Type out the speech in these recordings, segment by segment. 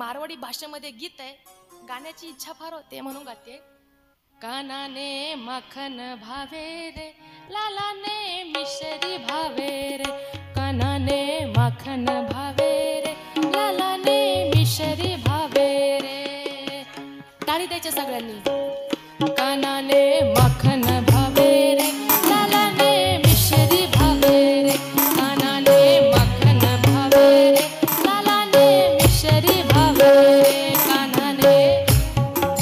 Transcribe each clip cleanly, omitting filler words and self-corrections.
मारवाडी भाषेमध्ये गीत आहे, गाण्याची इच्छा फार होते म्हणून गाते. कानाने माखन भावे रे, लालाने मिश्री भावे रे. कानाने माखन भावे रे, लालाने मिश्री भावे रे. टाळी द्यायच्या सगळ्यांनी. कानाने माखन भावे रे, लालाने मिश्री भावे रे. कानाने माखन भावे रे, लालाने मिश्री भावे रे. कानाने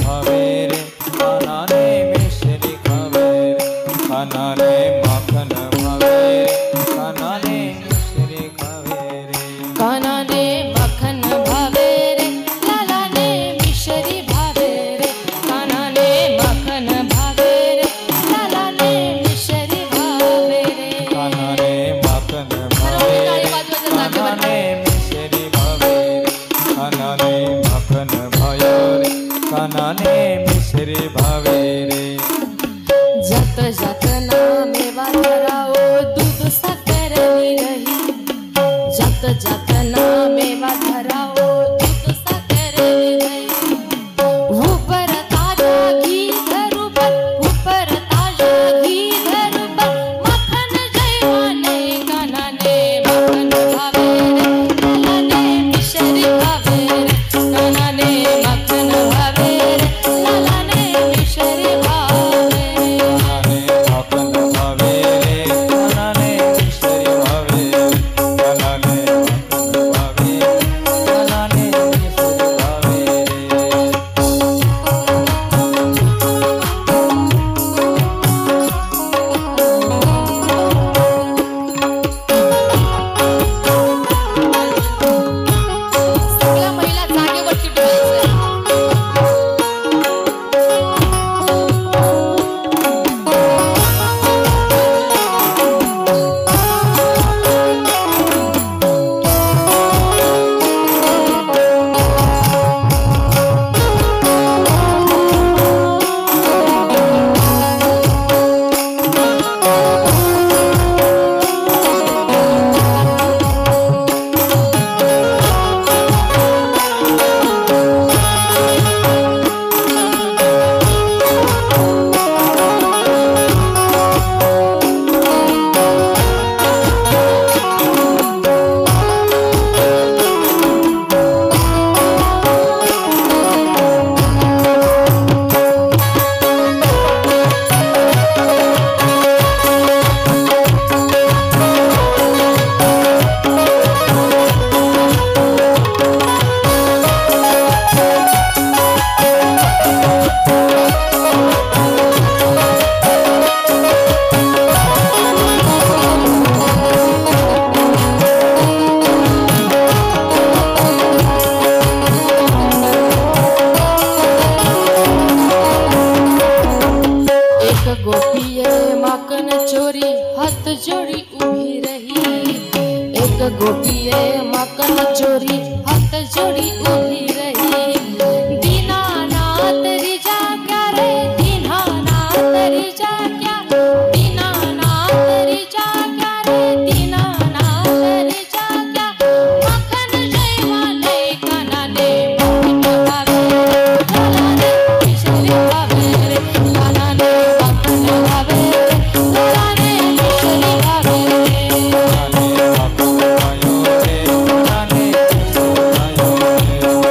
भावे रे, कानाने मिश्री खावे रे. कानाने माखन भावे रे, कानाने मिश्री खावे रे. कानाने माखन भावे रे, लालाने मिश्री भावे रे. कानाने माखन भावे रे, लालाने मिश्री भावे रे. कानाने माखन भावे रे, कानाने मिश्री भावे रे. कानाने माखन भावे रे, कानाने मिश्री भावे रे. जात जात नामेवा धराओ, दूध साखर रही. जात जात नामेवा धराओ, दूध साखर रही. ऊपर ताजा घी धरुबर, ऊपर ताजा घी धरुबर. माखन जैवाने, कानाने माखन भावे रे, लालाने मिश्री भावे रे. कानाने माखन भावे रे, लालाने मिश्री भावे रे. कानाने माखन भावे रे, कानाने मिश्री भावे रे. कानाने माखन भावे रे, कानाने मिश्री भावे रे. सगळ्या महिला जागेवरती ठेवायचं. एक गोपीये माखन चोरी, हाथ जोड़ी उभी रही. एक गोपीये माखन चोरी, हाथ जोड़ी उभी रही. दीनानाथ रिजा क्या रे, दीनानाथ रिजा क्या. दीनानाथ रिजा क्या रे, दीनानाथ रिजा क्या. माखन जैवाने, कानाने माखन भावे रे, लालाने मिश्री भावे रे. कानाने माखन भावे रे, लालाने मिश्री भावे रे. कानाने माखन भावे रे, कानाने मिश्री भावे रे.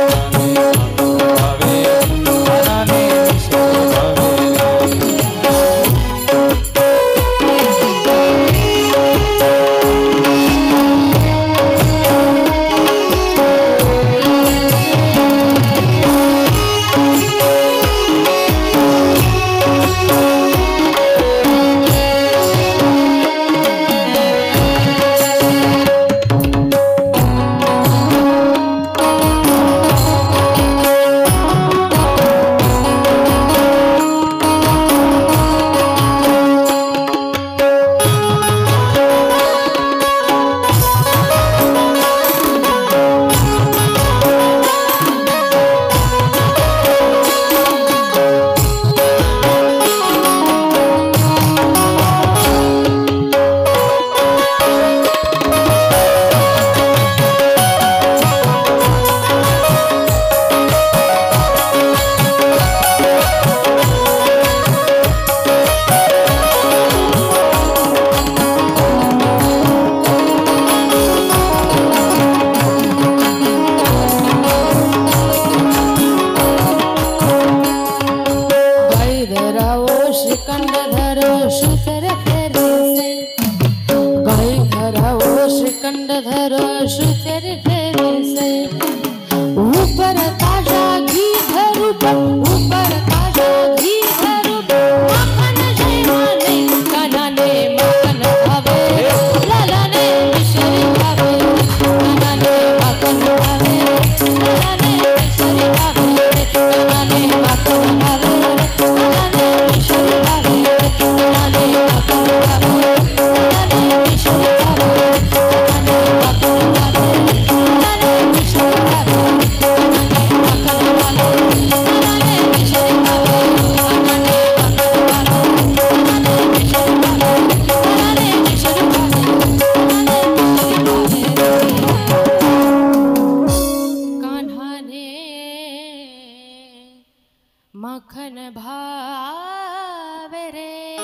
माखन भावे रे,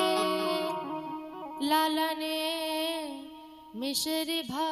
लाला ने मिश्री भावे।